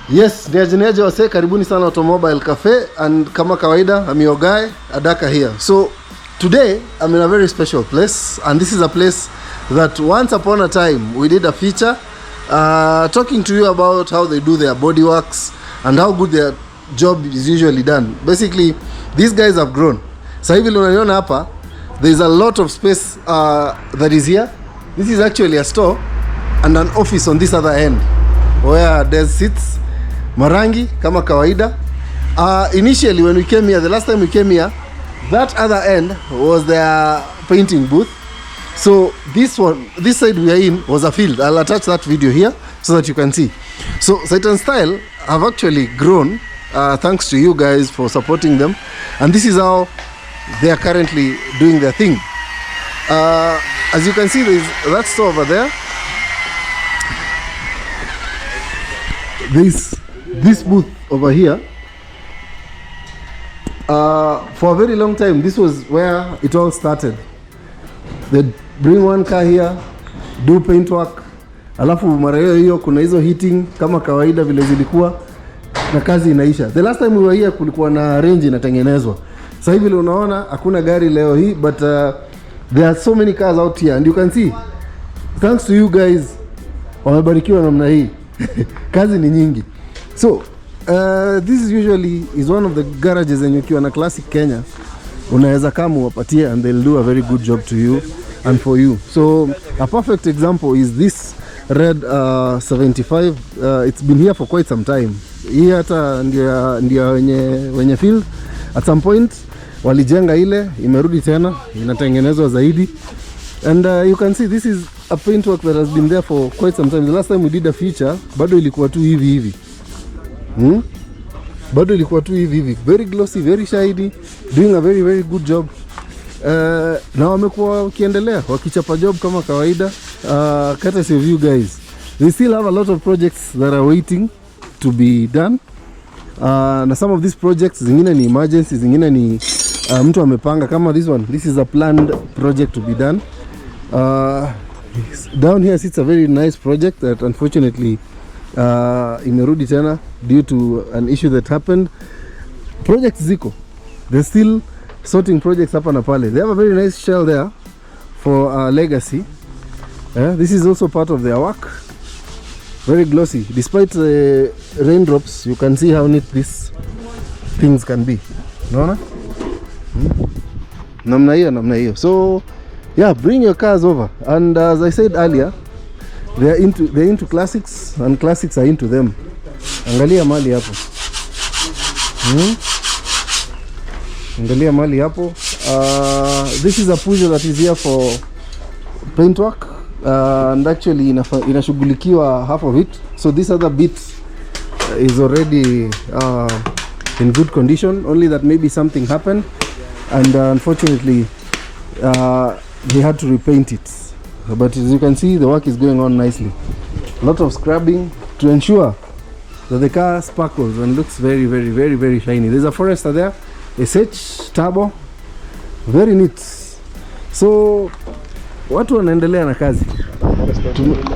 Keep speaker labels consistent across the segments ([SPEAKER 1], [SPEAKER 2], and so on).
[SPEAKER 1] Yes, niaje wase, karibuni sana Automobile Cafe, and kama kawaida I'm your guy Adaka here. So today I'm in a very special place, and this is a place that once upon a time we did a feature talking to you about how they do their bodyworks and how good their job is usually done. Basically, these guys have grown. Sasa hivi unaiona hapa, there is a lot of space that is here. This is actually a store and an office on this other end where there's seats, marangi kama kawaida. Initially when we came here, the last time we came here, that other end was their painting booth. So this side we are in was a field. I'll attach that video here so that you can see. So Sight and Style have actually grown thanks to you guys for supporting them, and this is how they are currently doing their thing. As you can see, there is that store over there. This booth over here. For a very long time, this was where it all started. They'd bring one car here, do paint work, alafu mara hiyo kuna hizo heating kama kawaida vile zilikuwa, na kazi inaisha. The last time we were here kulikuwa na range inatengenezwa. Sasa hivi unaona hakuna gari leo hii, but there are so many cars out here, and you can see thanks to you guys wamebarikiwa namna hii. Kazi ni nyingi. So this is usually one of the garages and ukiwa na classic Kenya unaweza kama uwapatie and they'll do a very good job to you and for you. So a perfect example is this red 75. It's been here for quite some time. Hii hata ndio wenye field at some point walijenga ile, imerudi tena inatengenezwa zaidi, and you can see this is a paint work that has been there for quite some time. The last time we did a feature bado ilikuwa tu hivi bado ilikuwa tu hivi, very glossy, very shiny, doing a very very good job. Na wamekuwa wakiendelea wakichapa job kama kawaida. Courtesy of you guys, they still have a lot of projects that are waiting to be done. Na some of these projects zingine ni emergency, zingine ni mtu amepanga kama this one. This is a planned project to be done. Down here sits a very nice project that unfortunately imerudi tena due to an issue that happened. Projects ziko, they're still sorting projects hapa na pale. They have a very nice shell there for legacy. This is also part of their work. Very glossy. Despite raindrops, you can see how neat these things can be. Unaona? Namna hiyo. So yeah, bring your cars over. And as I said earlier, they're into classics, and classics are into them. Angalia mali hapo. Angalia mali hapo. This is a Peugeot that is here for paint work. And actually inashughulikiwa half of it. So this other bit is already in good condition. Only that maybe something happened, and unfortunately they had to repaint it. But as you can see, the work is going on nicely. A lot of scrubbing to ensure that the car sparkles and looks very very very very shiny. There's a Forester there, a SH turbo, very neat. So watu wanaendelea na kazi.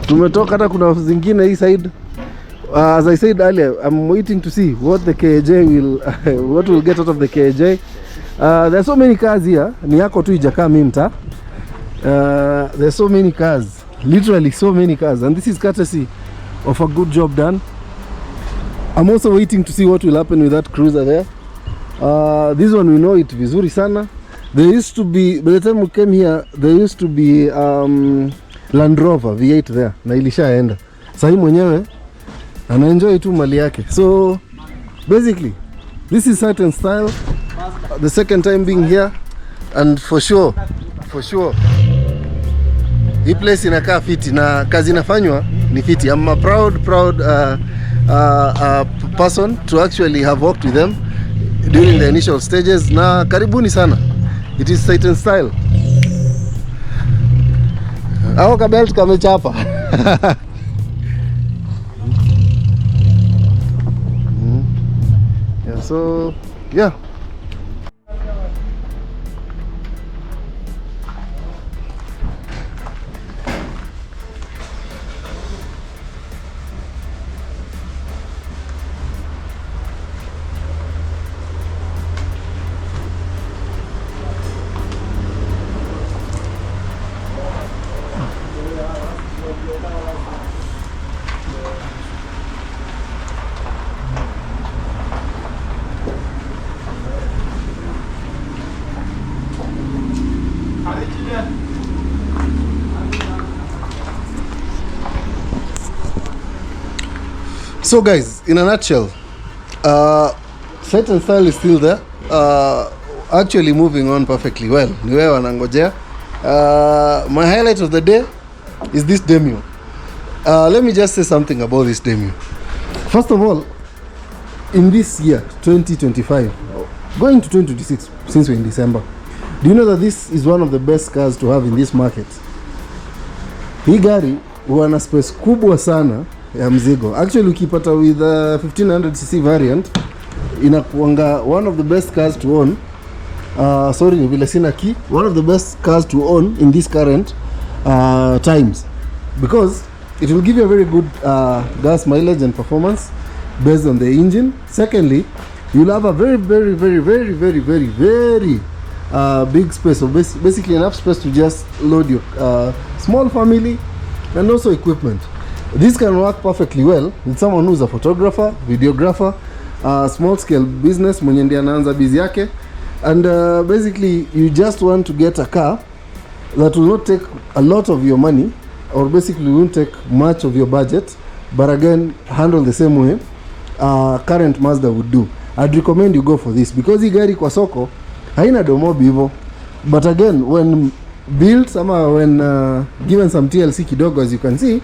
[SPEAKER 1] Tumetoka hata kuna zingine hii side. As I said earlier, I'm waiting to see what the KJ will what will get out of the KJ. There are so many cars here. Ni yako tu ijakaa mimta. There are so many cars, literally so many cars, and this is courtesy of a good job done. I'm also waiting to see what will happen with that cruiser there. This one we know it vizuri sana. There used to be, by the time we came here, there used to be Land Rover V8 there, na ilishaenda. Sasa mwenyewe ana enjoy tu mali yake. So basically this is Sight and Style, the second time being here, and for sure hii place inakaa fiti na kazi inafanywa ni fiti. I'm a proud person to actually have worked with them during the initial stages, na karibuni sana. It is Sight and Style. Hao kabelt kamechapa. Yeah, so yeah. So guys, in a nutshell, Sight and Style is still there, actually moving on perfectly well. Ni wewe wanangojea. My highlight of the day is this demo. Let me just say something about this demo. First of all, in this year 2025, going to 2026, since we're in December, do you know that this is one of the best cars to have in this market? Hii gari huwa na space kubwa sana ya mzigo. Actually ukipata with 1500cc variant inakuanga one of the best cars to own. Sorry ni vile sina key. One of the best cars to own in this current times, because it will give you a very good gas mileage and performance based on the engine. Secondly, you'll have a very big space, so basically enough space to just load your small family and also equipment. This can work perfectly well with someone who's a photographer, videographer, small scale business mwenye ndiye anaanza busy yake, and basically you just want to get a car that will not take a lot of your money, or basically won't take much of your budget, but again handle the same way current Mazda would do. I'd recommend you go for this, because hii gari kwa soko haina domobi hivyo, but again when built ama when given some TLC kidogo, as you can see,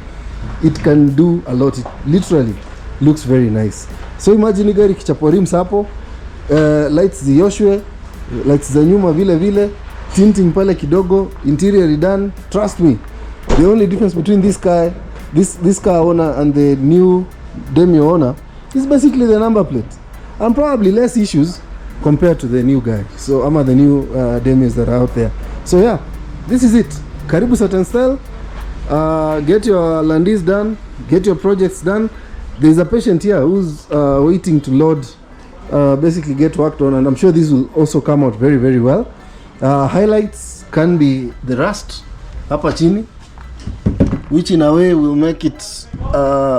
[SPEAKER 1] it can do a lot. It literally looks very nice. So imagine gari kichapo rims hapo, lights zioshwe, lights za nyuma vile, tinting pale kidogo, interior redone. Trust me, the only difference between this car owner and the new Demio owner is basically the number plate, and probably less issues compared to the new guy. So ama the new Demios that are out there. So yeah, this is it. Karibu Sight and Style. Get your landis done, get your projects done. There's a patient here who's waiting to load, basically get worked on, and I'm sure this will also come out very well. Highlights can be the rust hapa chini, which in a way will make it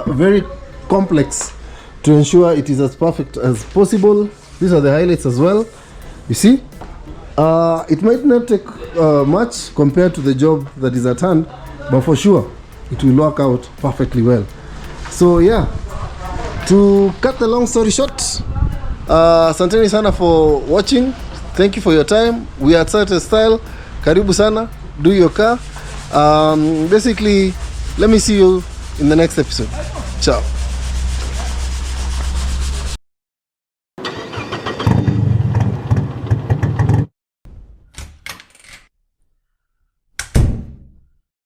[SPEAKER 1] very complex to ensure it is as perfect as possible. These are the highlights as well. You see, it might not take much compared to the job that is at hand, but for sure it will work out perfectly well. So yeah, to cut the long story short, asanteni sana for watching. Thank you for your time. We are Sight and Style. Karibu sana, do your car. Basically, let me see you in the next episode. Ciao.